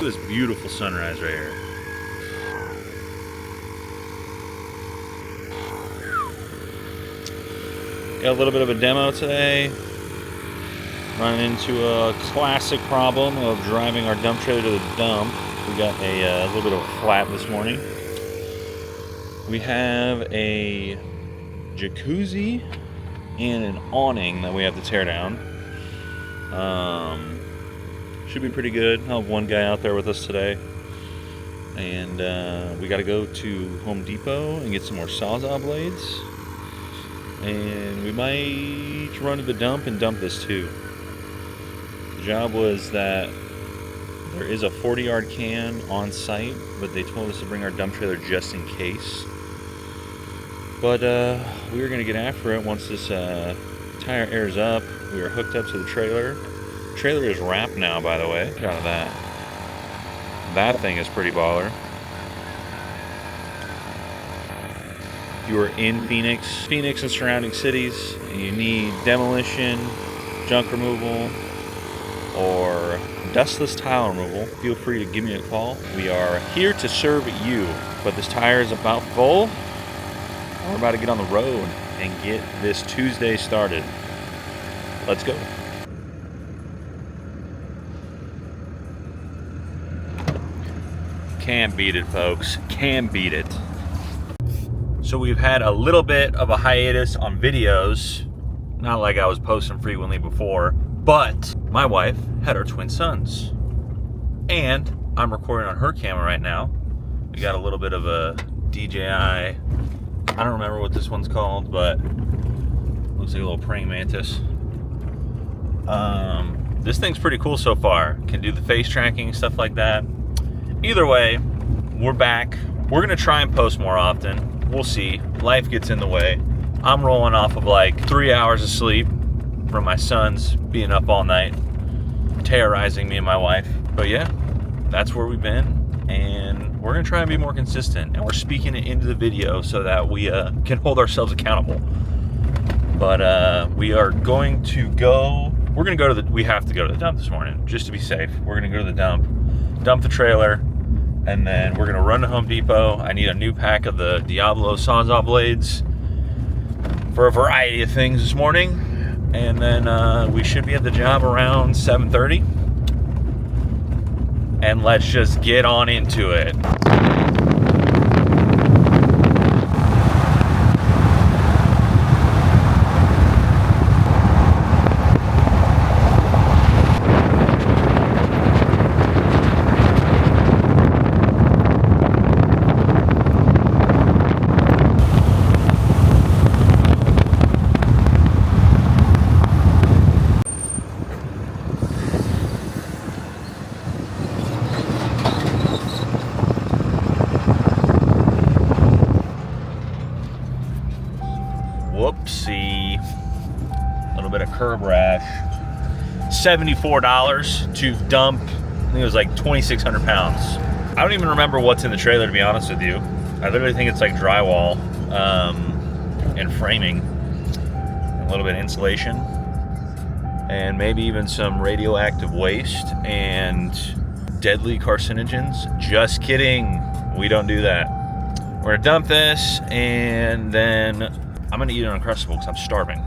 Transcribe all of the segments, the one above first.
Look at this beautiful sunrise right here. Got a little bit of a demo today. Running into a classic problem of driving our dump trailer to the dump. We got a little bit of a flat this morning. We have a jacuzzi and an awning that we have to tear down. Should be pretty good. I'll have one guy out there with us today. And we got to go to Home Depot and get some more Sawzall blades. And we might run to the dump and dump this too. The job was that there is a 40-yard can on site, but they told us to bring our dump trailer just in case. But we were going to get after it once this tire airs up. We are hooked up to the trailer. The trailer is wrapped now, by the way. Look at that. That thing is pretty baller. If you are in Phoenix and surrounding cities, and you need demolition, junk removal, or dustless tile removal, feel free to give me a call. We are here to serve you. But this tire is about full. We're about to get on the road and get this Tuesday started. Let's go. Can't beat it, folks. Can't beat it. So we've had a little bit of a hiatus on videos. Not like I was posting frequently before, but my wife had her twin sons. And I'm recording on her camera right now. We got a little bit of a DJI, I don't remember what this one's called, but looks like a little praying mantis. This thing's pretty cool so far. Can do the face tracking, stuff like that. Either way, we're back. We're gonna try and post more often. We'll see. Life gets in the way. I'm rolling off of like 3 hours of sleep from my sons being up all night, terrorizing me and my wife. But yeah, that's where we've been. And we're gonna try and be more consistent. And we're speaking it into the video so that we can hold ourselves accountable. But we are going to go, we have to go to the dump this morning, just to be safe. We're gonna go to the dump the trailer, and then we're gonna run to Home Depot. I need a new pack of the Diablo Sawzall blades for a variety of things this morning. And then we should be at the job around 7:30. And let's just get on into it. Whoopsie. A little bit of curb rash. $74 to dump, I think it was like 2,600 pounds. I don't even remember what's in the trailer, to be honest with you. I literally think it's like drywall and framing, a little bit of insulation, and maybe even some radioactive waste and deadly carcinogens. Just kidding. We don't do that. We're gonna dump this, and then I'm gonna eat an Uncrustable because I'm starving.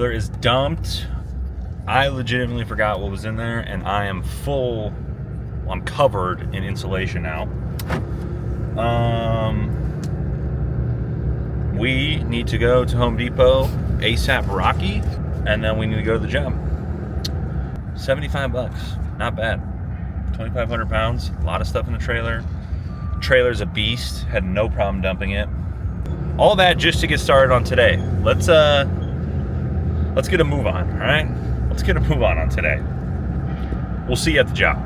trailer is dumped. I legitimately forgot what was in there, and I am full. I'm covered in insulation now. We need to go to Home Depot ASAP Rocky, and then we need to go to the job. 75 bucks, not bad. 2,500 pounds, a lot of stuff in the trailer. Trailer's a beast, had no problem dumping it. All that just to get started on today. Let's get a move on, all right? Let's get a move on today. We'll see you at the job.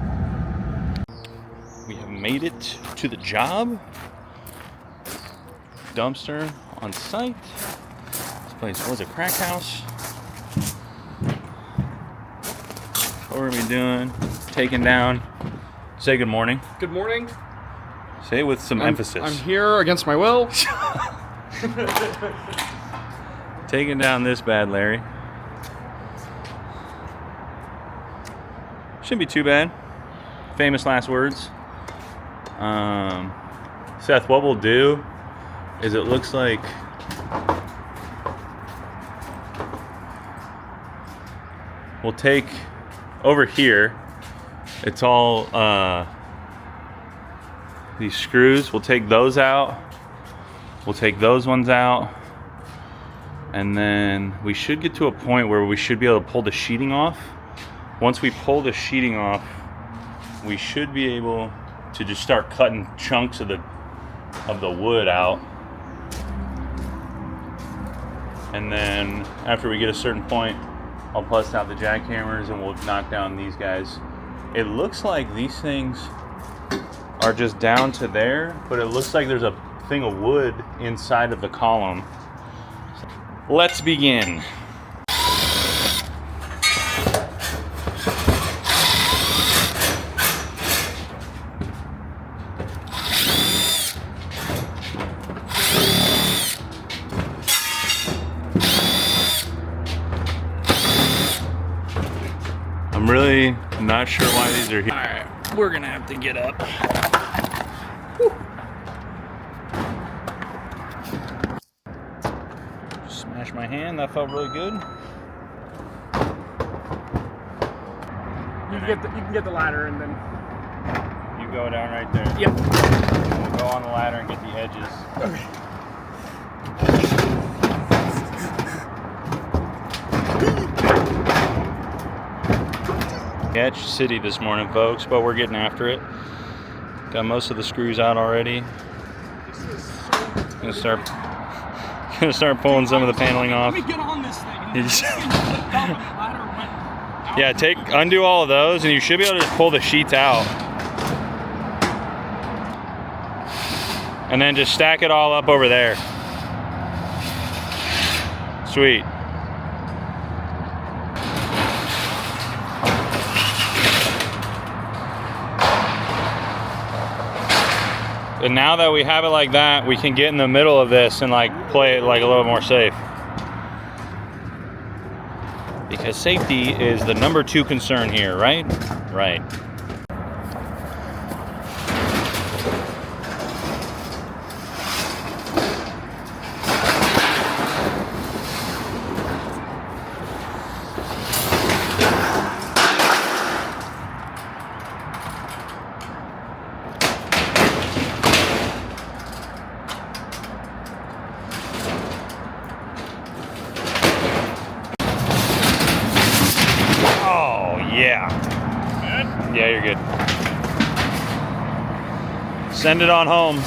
We have made it to the job. Dumpster on site. This place was a crack house. What we're gonna be doing, taking down. Say good morning. Good morning. Say it with some emphasis. I'm here against my will. Taking down this bad Larry. Shouldn't be too bad. Famous last words. Seth, what we'll do is it looks like we'll take over here, it's all these screws, we'll take those out, we'll take those ones out, and then we should get to a point where we should be able to pull the sheeting off. Once we pull the sheeting off, we should be able to just start cutting chunks of the wood out. And then after we get a certain point, I'll bust out the jackhammers and we'll knock down these guys. It looks like these things are just down to there, but it looks like there's a thing of wood inside of the column. Let's begin. I'm really not sure why these are here. Alright, we're gonna have to get up. Whew. Smash my hand, that felt really good. You can get the ladder and then you go down right there. Yep. We'll go on the ladder and get the edges. Okay. Catch City this morning, folks, but we're getting after it. Got most of the screws out already. Gonna start pulling some of the paneling off. Let me get on this thing. Yeah, undo all of those, and you should be able to just pull the sheets out. And then just stack it all up over there. Sweet. And now that we have it like that, we can get in the middle of this and like play it like a little more safe. Because safety is the #2 concern here, right? Right. Yeah. Good? Yeah, you're good. Send it on home.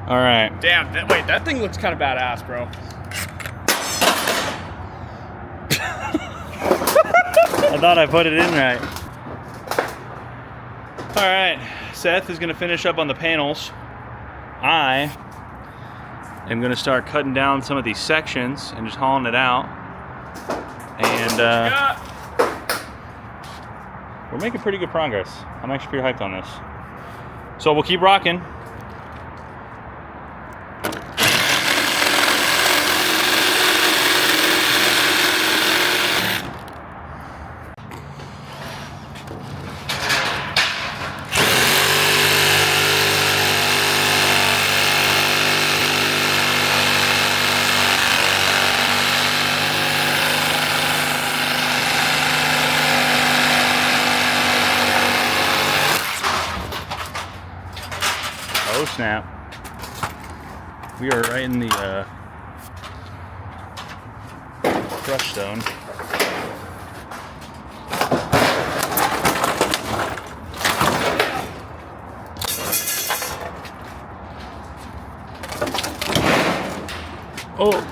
All right. Damn, wait, that thing looks kind of badass, bro. I thought I put it in right. All right, Seth is gonna finish up on the panels. I am gonna start cutting down some of these sections and just hauling it out. And we're making pretty good progress. I'm actually pretty hyped on this. So we'll keep rocking. Oh snap. We are right in the crush zone. Oh.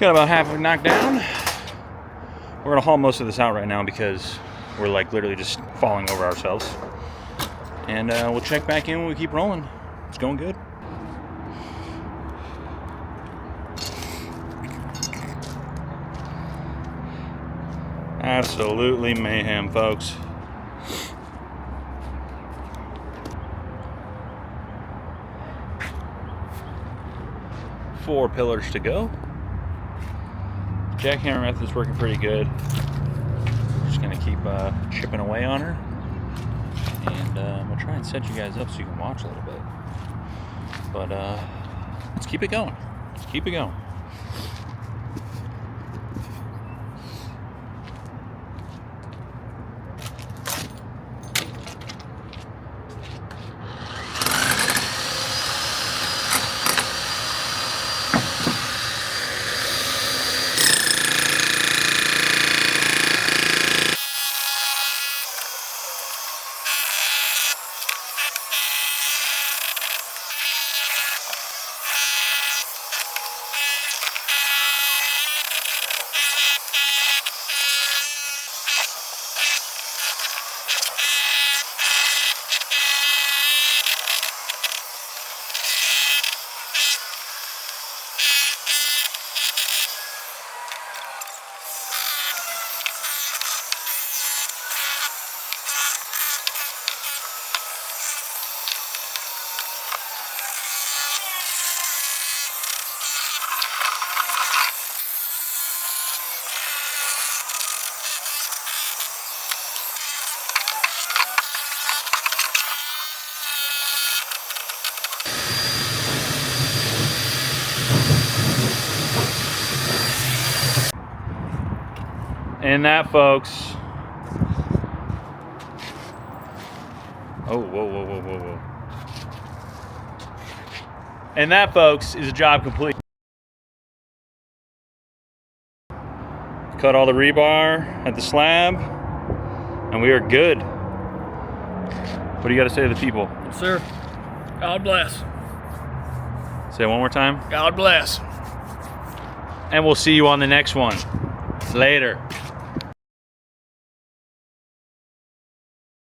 Got about half of it knocked down. We're gonna haul most of this out right now because we're like literally just falling over ourselves. And we'll check back in when we keep rolling. It's going good. Absolutely mayhem, folks. Four pillars to go. Jackhammer method's working pretty good. Just gonna keep chipping away on her, and I'm gonna try and set you guys up so you can watch a little bit. But let's keep it going. Let's keep it going. And that, folks. Oh, whoa, whoa, whoa, whoa, whoa. And that, folks, is a job complete. Cut all the rebar at the slab, and we are good. What do you got to say to the people? Yes, sir. God bless. Say it one more time. God bless. And we'll see you on the next one. Later.